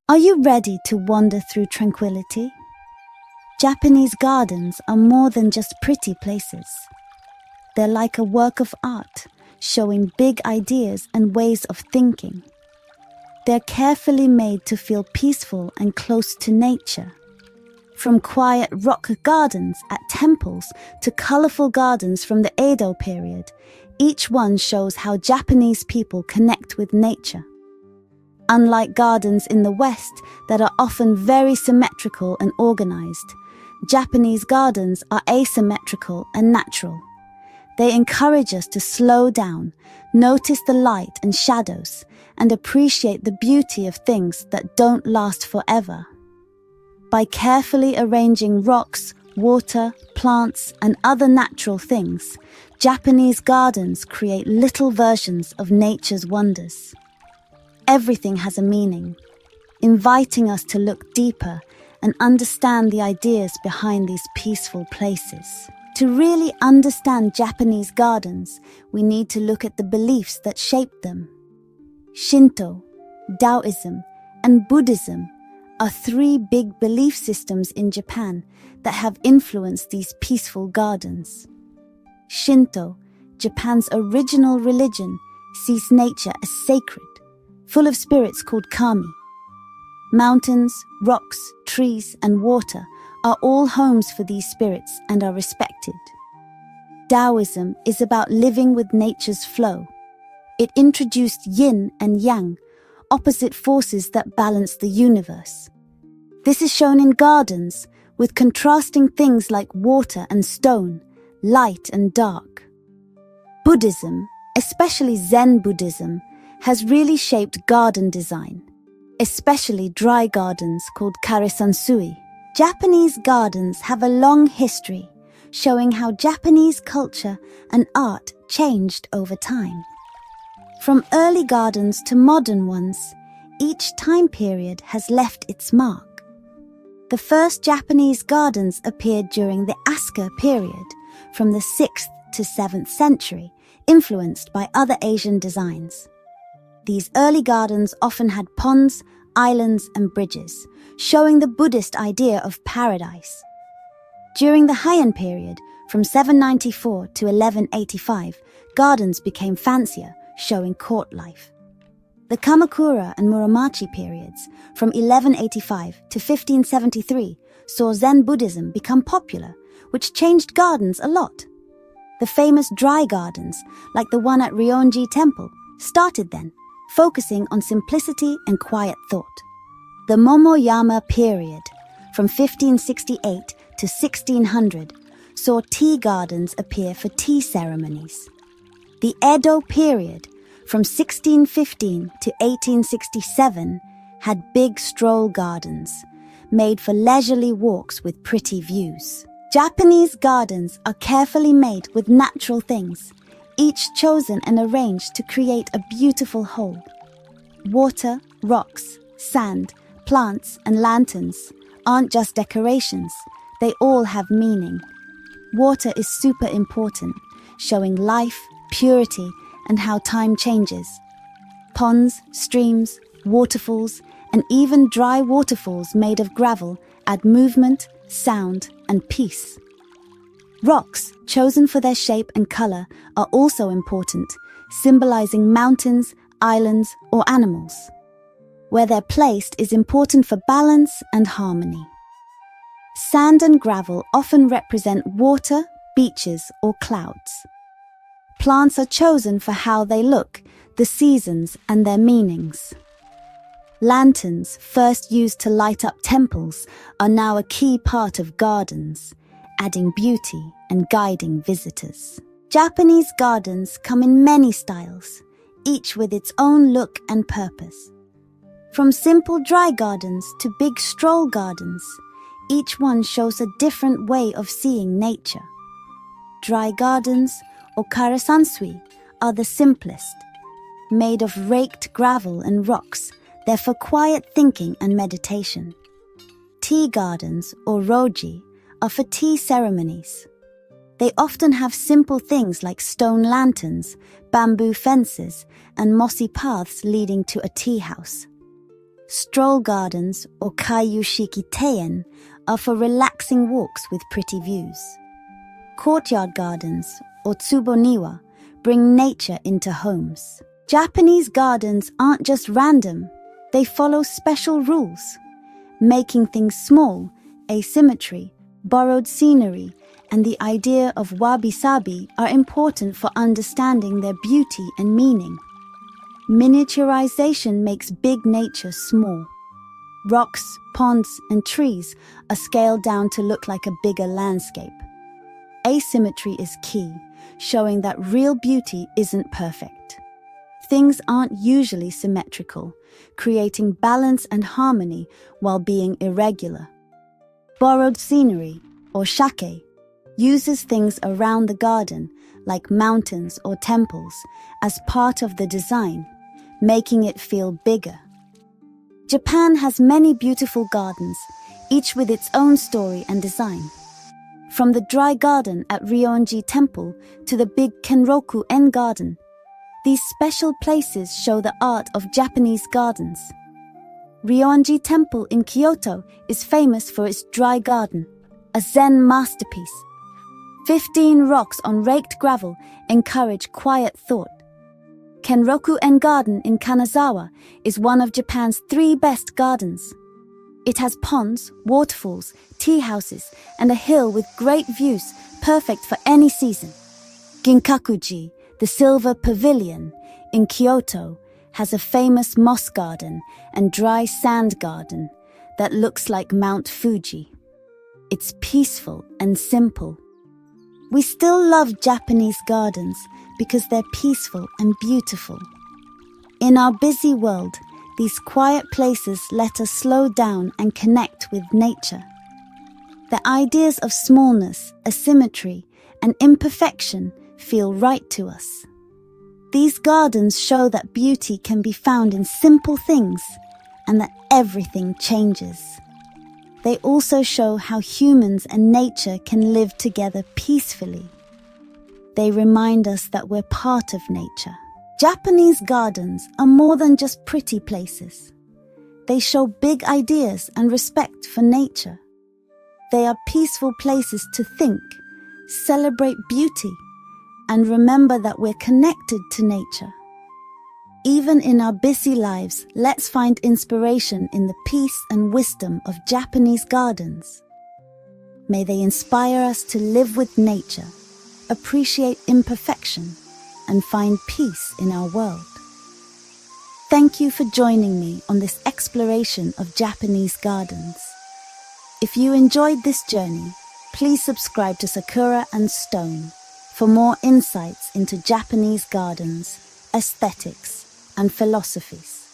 Are you ready to wander through tranquility? Japanese gardens are more than just pretty places. They're like a work of art, showing big ideas and ways of thinking. They're carefully made to feel peaceful and close to nature. From quiet rock gardens at temples to colorful gardens from the Edo period, each one shows how Japanese people connect with nature. Unlike gardens in the West that are often very symmetrical and organized, Japanese gardens are asymmetrical and natural. They encourage us to slow down, notice the light and shadows, and appreciate the beauty of things that don't last forever. By carefully arranging rocks, water, plants, and other natural things, Japanese gardens create little versions of nature's wonders. Everything has a meaning, inviting us to look deeper and understand the ideas behind these peaceful places. To really understand Japanese gardens, we need to look at the beliefs that shape them. Shinto, Daoism, and Buddhism are three big belief systems in Japan that have influenced these peaceful gardens. Shinto, Japan's original religion, sees nature as sacred, full of spirits called kami. Mountains, rocks, trees, and water are all homes for these spirits and are respected. Daoism is about living with nature's flow. It introduced yin and yang, opposite forces that balance the universe. This is shown in gardens, with contrasting things like water and stone, light and dark. Buddhism, especially Zen Buddhism, has really shaped garden design, especially dry gardens called kare-sansui. Japanese gardens have a long history, showing how Japanese culture and art changed over time. From early gardens to modern ones, each time period has left its mark. The first Japanese gardens appeared during the Asuka period, from the 6th to 7th century, influenced by other Asian designs. These early gardens often had ponds, islands, and bridges, showing the Buddhist idea of paradise. During the Heian period, from 794 to 1185, gardens became fancier, showing court life. The Kamakura and Muromachi periods, from 1185 to 1573, saw Zen Buddhism become popular, which changed gardens a lot. The famous dry gardens, like the one at Ryoanji Temple, started then, focusing on simplicity and quiet thought. The Momoyama period, from 1568 to 1600, saw tea gardens appear for tea ceremonies. The Edo period, from 1615 to 1867, had big stroll gardens, made for leisurely walks with pretty views. Japanese gardens are carefully made with natural things, each chosen and arranged to create a beautiful whole. Water, rocks, sand, plants, and lanterns aren't just decorations, they all have meaning. Water is super important, showing life, purity, and how time changes. Ponds, streams, waterfalls, and even dry waterfalls made of gravel add movement, sound, and peace. Rocks, chosen for their shape and color, are also important, symbolizing mountains, islands, or animals. Where they're placed is important for balance and harmony. Sand and gravel often represent water, beaches, or clouds. Plants are chosen for how they look, the seasons, and their meanings. Lanterns, first used to light up temples, are now a key part of gardens, adding beauty and guiding visitors. Japanese gardens come in many styles, each with its own look and purpose. From simple dry gardens to big stroll gardens, each one shows a different way of seeing nature. Dry gardens, or kare-sansui, are the simplest. Made of raked gravel and rocks, they're for quiet thinking and meditation. Tea gardens, or roji, are for tea ceremonies. They often have simple things like stone lanterns, bamboo fences, and mossy paths leading to a tea house. Stroll gardens, or kaiyushiki-teien, are for relaxing walks with pretty views. Courtyard gardens, or tsuboniwa, bring nature into homes. Japanese gardens aren't just random, they follow special rules. Making things small, asymmetry, borrowed scenery, and the idea of wabi-sabi are important for understanding their beauty and meaning. Miniaturization makes big nature small. Rocks, ponds, and trees are scaled down to look like a bigger landscape. Asymmetry is key, showing that real beauty isn't perfect. Things aren't usually symmetrical, creating balance and harmony while being irregular. Borrowed scenery, or shake, uses things around the garden, like mountains or temples, as part of the design, making it feel bigger. Japan has many beautiful gardens, each with its own story and design. From the dry garden at Ryoanji Temple to the big Kenroku-en garden, these special places show the art of Japanese gardens. Ryoanji Temple in Kyoto is famous for its dry garden, a Zen masterpiece. 15 rocks on raked gravel encourage quiet thought. Kenroku-en Garden in Kanazawa is one of Japan's 3 best gardens. It has ponds, waterfalls, tea houses, and a hill with great views, perfect for any season. Ginkakuji, the Silver Pavilion, in Kyoto, has a famous moss garden and dry sand garden that looks like Mount Fuji. It's peaceful and simple. We still love Japanese gardens because they're peaceful and beautiful. In our busy world, these quiet places let us slow down and connect with nature. The ideas of smallness, asymmetry, and imperfection feel right to us. These gardens show that beauty can be found in simple things and that everything changes. They also show how humans and nature can live together peacefully. They remind us that we're part of nature. Japanese gardens are more than just pretty places. They show big ideas and respect for nature. They are peaceful places to think, celebrate beauty, and remember that we're connected to nature. Even in our busy lives, let's find inspiration in the peace and wisdom of Japanese gardens. May they inspire us to live with nature, appreciate imperfection, and find peace in our world. Thank you for joining me on this exploration of Japanese gardens. If you enjoyed this journey, please subscribe to Sakura and Stone for more insights into Japanese gardens, aesthetics, and philosophies.